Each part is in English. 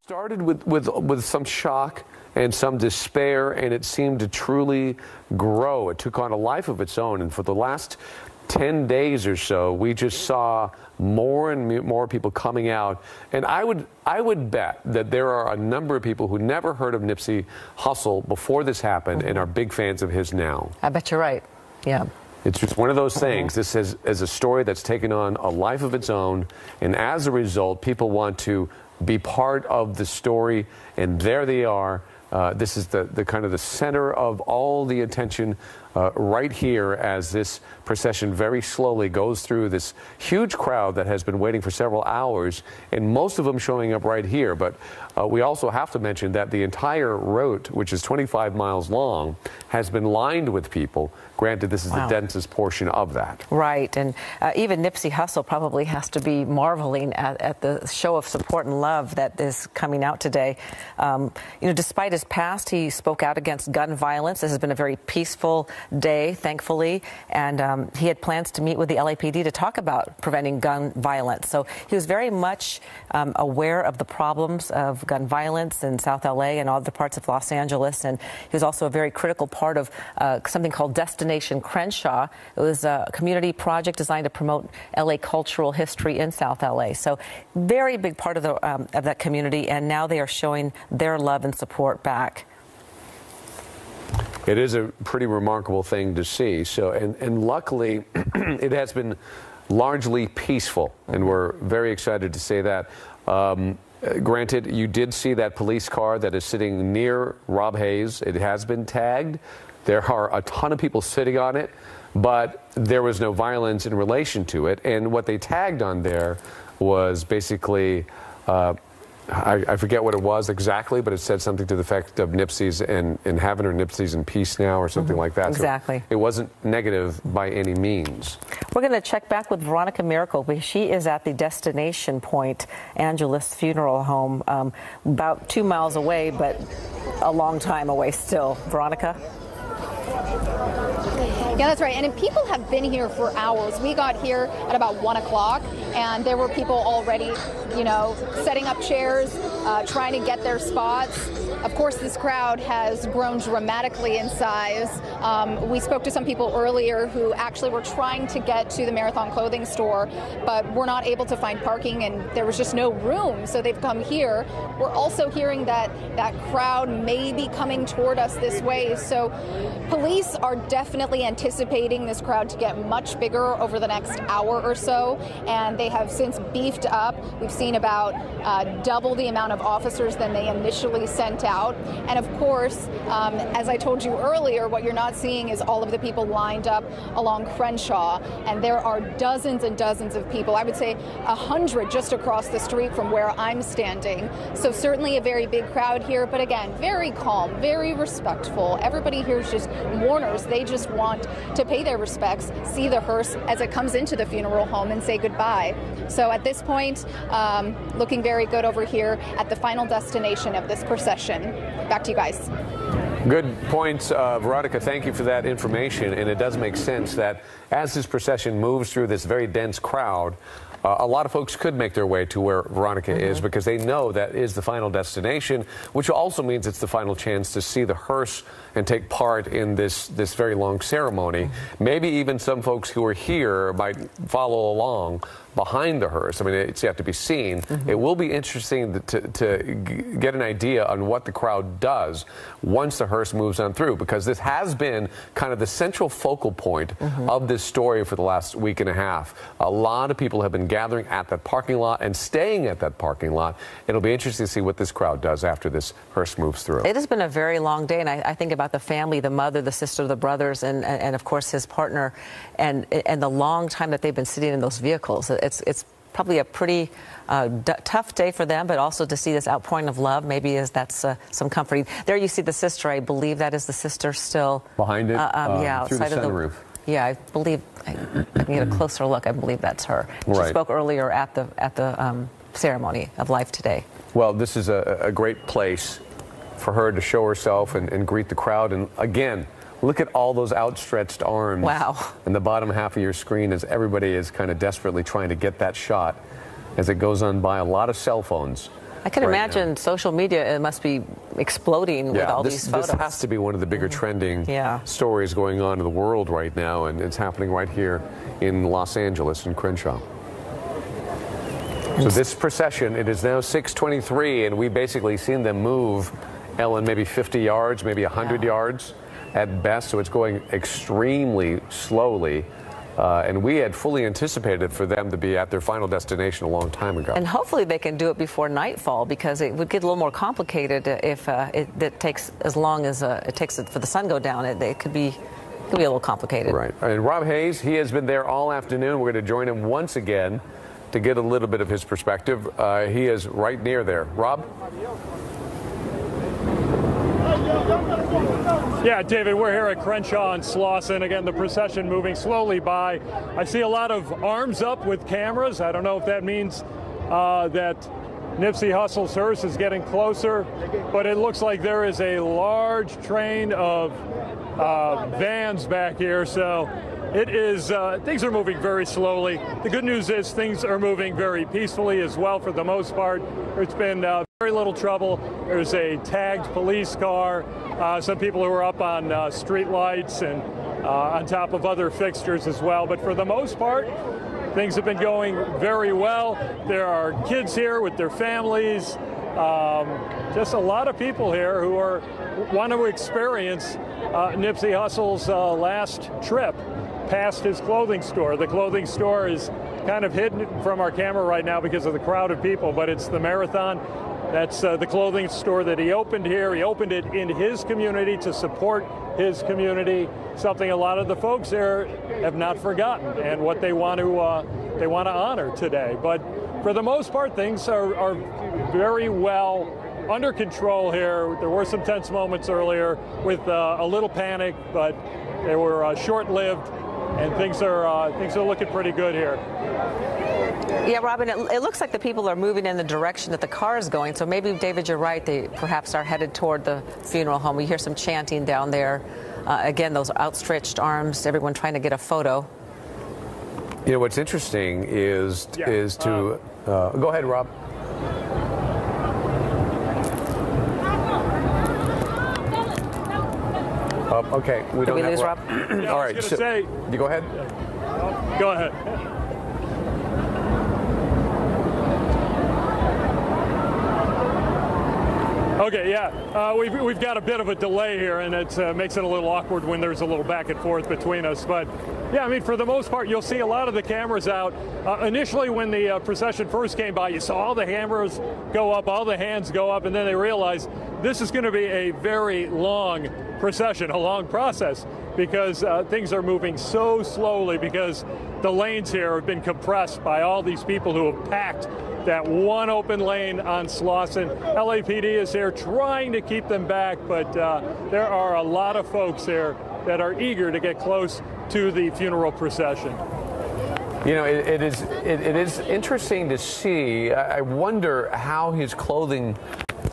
Started with some shock and some despair, and it seemed to truly grow. It took on a life of its own, and for the last 10 days or so, we just saw more and more people coming out. And I would bet that there are a number of people who never heard of Nipsey Hussle before this happened and are big fans of his now. I bet you're right. Yeah. It's just one of those things. This is a story that's taken on a life of its own, and as a result, people want to be part of the story, and there they are. This is the kind of the center of all the attention right here as this procession very slowly goes through this huge crowd that has been waiting for several hours, and most of them showing up right here. But we also have to mention that the entire route, which is 25 miles long, has been lined with people. Granted, this is the densest portion of that. Right, and even Nipsey Hussle probably has to be marveling at the show of support and love that is coming out today. You know, despite his past, he spoke out against gun violence. This has been a very peaceful day, thankfully, and he had plans to meet with the LAPD to talk about preventing gun violence. So he was very much aware of the problems of gun violence in South LA and all the parts of Los Angeles, and he was also a very critical part of something called Destination Crenshaw. It was a community project designed to promote LA cultural history in South LA. So very big part of that community, and now they are showing their love and support back. It is a pretty remarkable thing to see. So, and luckily, it has been largely peaceful, and we're very excited to say that. Granted, you did see that police car that is sitting near Rob Hayes. It has been tagged. There are a ton of people sitting on it, but there was no violence in relation to it. And what they tagged on there was basically, I forget what it was exactly, but it said something to the effect of Nipsey's in heaven or Nipsey's in peace now or something like that. Exactly. So it wasn't negative by any means. We're going to check back with Veronica Miracle, because she is at the Destination Point Angelus Funeral Home, about 2 miles away, but a long time away still. Veronica? Yeah, that's right. And people have been here for hours. We got here at about 1 o'clock, and there were people already, you know, setting up chairs, trying to get their spots. Of course, this crowd has grown dramatically in size. We spoke to some people earlier who actually were trying to get to the Marathon clothing store, but were not able to find parking, and there was just no room, so they've come here. We're also hearing that that crowd may be coming toward us this way, so police are definitely anticipating this crowd to get much bigger over the next hour or so, and they have since beefed up. We've seen about double the amount of officers than they initially sent out. And of course, as I told you earlier, what you're not seeing is all of the people lined up along Crenshaw, and there are dozens and dozens of people. I would say 100 just across the street from where I'm standing. So certainly a very big crowd here, but again, very calm, very respectful. Everybody here is just mourners. They just want to pay their respects, see the hearse as it comes into the funeral home, and say goodbye. So at this point, looking very good over here at the final destination of this procession. Back to you guys. Good points, Veronica. Thank you for that information. And it does make sense that as this procession moves through this very dense crowd, a lot of folks could make their way to where Veronica is, because they know that is the final destination, which also means it's the final chance to see the hearse and take part in this very long ceremony. Maybe even some folks who are here might follow along behind the hearse. I mean, it's yet to be seen. It will be interesting to get an idea on what the crowd does once the hearse moves on through, because this has been kind of the central focal point of this story for the last week and a half. A lot of people have been gathering at that parking lot and staying at that parking lot. It'll be interesting to see what this crowd does after this hearse moves through. It has been a very long day, and I think about the family, the mother, the sister, the brothers, and of course his partner, and the long time that they've been sitting in those vehicles. It's probably a pretty tough day for them, but also to see this outpouring of love, maybe that's some comforting. There you see the sister. I believe that is the sister still behind it. Yeah, through the outside of the sunroof. Yeah, I believe I can get a closer look. I believe that's her. She spoke earlier at the ceremony of life today. Well, this is a great place for her to show herself and greet the crowd. And again, look at all those outstretched arms. Wow. In the bottom half of your screen as everybody is kind of desperately trying to get that shot as it goes on by. A lot of cell phones I can imagine social media, it must be exploding with all these photos. This has to be one of the bigger trending stories going on in the world right now, and it's happening right here in Los Angeles, in Crenshaw. So this procession, it is now 6:23, and we've basically seen them move, Ellen, maybe 50 yards, maybe 100 yards at best, so it's going extremely slowly. And we had fully anticipated for them to be at their final destination a long time ago. And hopefully they can do it before nightfall, because it would get a little more complicated if it takes as long as it takes for the sun to go down. It could be a little complicated. Right. And Rob Hayes, he has been there all afternoon. We're going to join him once again to get a little bit of his perspective. He is right near there. Rob? Yeah, David, we're here at Crenshaw and Slauson. Again, the procession moving slowly by. I see a lot of arms up with cameras. I don't know if that means that Nipsey Hussle's hearse is getting closer, but it looks like there is a large train of vans back here. So it is, things are moving very slowly. The good news is things are moving very peacefully as well for the most part. It's been very little trouble. There's a tagged police car, some people who are up on street lights and on top of other fixtures as well. But for the most part, things have been going very well. There are kids here with their families. Just a lot of people here who want to experience Nipsey Hussle's last trip past his clothing store. The clothing store is kind of hidden from our camera right now because of the crowd of people, but it's the Marathon. That's the clothing store that he opened here. He opened it in his community to support his community, something a lot of the folks there have not forgotten and what they want to honor today. But for the most part, things are very well under control here. There were some tense moments earlier with a little panic, but they were short-lived, and things are looking pretty good here. Yeah, Robin, it looks like the people are moving in the direction that the car is going. So maybe, David, you're right. They perhaps are headed toward the funeral home. We hear some chanting down there. Again, those outstretched arms, everyone trying to get a photo. You know, what's interesting is to go ahead, Rob. Okay, we don't Did we lose Rob? Yeah, all right, so you go ahead. Go ahead. Okay, yeah, we've got a bit of a delay here, and it makes it a little awkward when there's a little back and forth between us. But yeah, I mean, for the most part, you'll see a lot of the cameras out. Initially, when the procession first came by, you saw all the cameras go up, all the hands go up, and then they realized this is going to be a very long procession, a long process, because things are moving so slowly because the lanes here have been compressed by all these people who have packed that one open lane on Slauson. LAPD is here trying to keep them back, but there are a lot of folks here that are eager to get close to the funeral procession. You know, it is interesting to see. I wonder how his clothing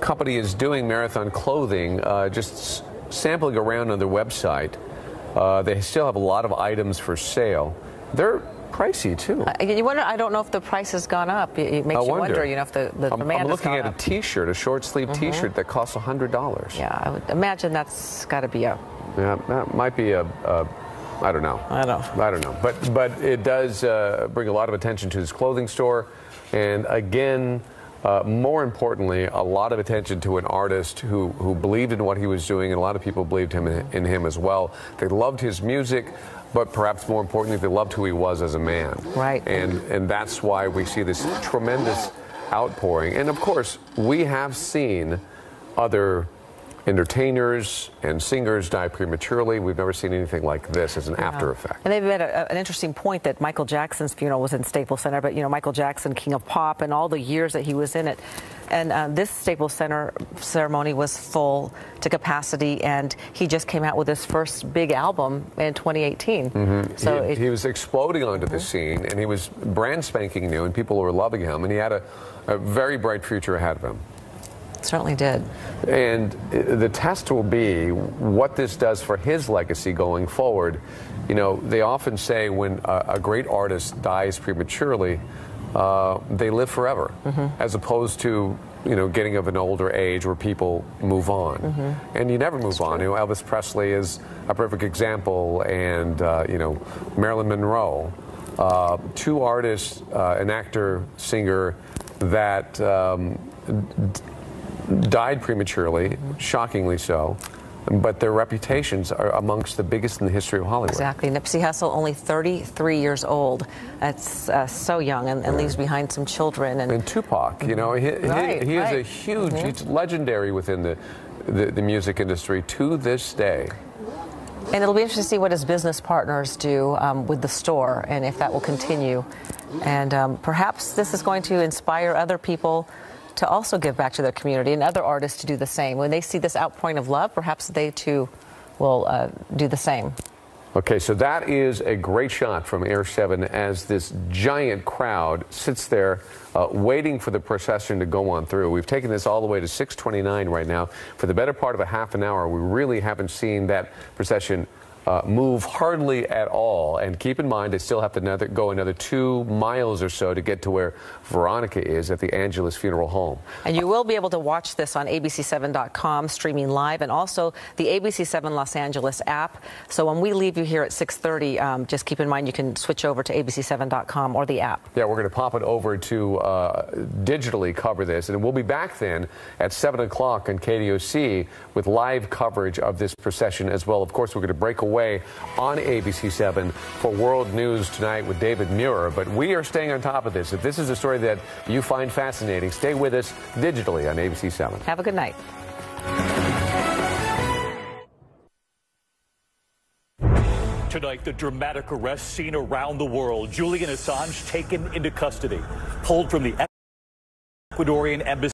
company is doing, Marathon Clothing, just sampling around on their website. They still have a lot of items for sale. They're pricey too. You wonder. I don't know if the price has gone up. It makes you wonder. You know, if the demand has gone up. I'm looking at a T-shirt, a short sleeve T-shirt that costs $100. Yeah, I would imagine that's got to be a. Yeah, that might be a I don't know. I don't know. But it does bring a lot of attention to his clothing store, and again, more importantly, a lot of attention to an artist who believed in what he was doing, and a lot of people believed in him as well. They loved his music, but perhaps more importantly, they loved who he was as a man. Right. And that's why we see this tremendous outpouring. And of course, we have seen other entertainers and singers die prematurely. We've never seen anything like this as an after effect. And they've made an interesting point that Michael Jackson's funeral was in Staples Center, but, you know, Michael Jackson, King of Pop, and all the years that he was in it. And this Staples Center ceremony was full to capacity, and he just came out with his first big album in 2018. So he was exploding onto the scene, and he was brand spanking new, and people were loving him, and he had a very bright future ahead of him. Certainly did. And the test will be what this does for his legacy going forward. You know, they often say when a great artist dies prematurely, they live forever, as opposed to getting of an older age where people move on, and you never move on. Elvis Presley is a perfect example, and Marilyn Monroe, two artists, an actor, singer that died prematurely, shockingly so. But their reputations are amongst the biggest in the history of Hollywood. Exactly. Nipsey Hussle, only 33 years old. That's so young, and leaves behind some children. And Tupac, he is a huge, he's legendary within the music industry to this day. And it'll be interesting to see what his business partners do with the store, and if that will continue. And perhaps this is going to inspire other people to also give back to their community, and other artists to do the same. When they see this outpouring of love, perhaps they too will do the same. Okay, so that is a great shot from Air 7 as this giant crowd sits there waiting for the procession to go on through. We've taken this all the way to 6:29 right now. For the better part of a half an hour, we really haven't seen that procession move hardly at all. And keep in mind, they still have to go another 2 miles or so to get to where Veronica is at the Angelus Funeral Home. And you will be able to watch this on abc7.com, streaming live, and also the ABC7 Los Angeles app. So when we leave you here at 6:30, just keep in mind you can switch over to abc7.com or the app. Yeah, we're going to pop it over to digitally cover this, and we'll be back then at 7 o'clock on KDOC with live coverage of this procession as well. Of course, we're going to break away on ABC7 for World News Tonight with David Muir, but we are staying on top of this. If this is a story that you find fascinating, stay with us digitally on ABC7. Have a good night. Tonight, the dramatic arrest seen around the world. Julian Assange taken into custody, pulled from the Ecuadorian embassy.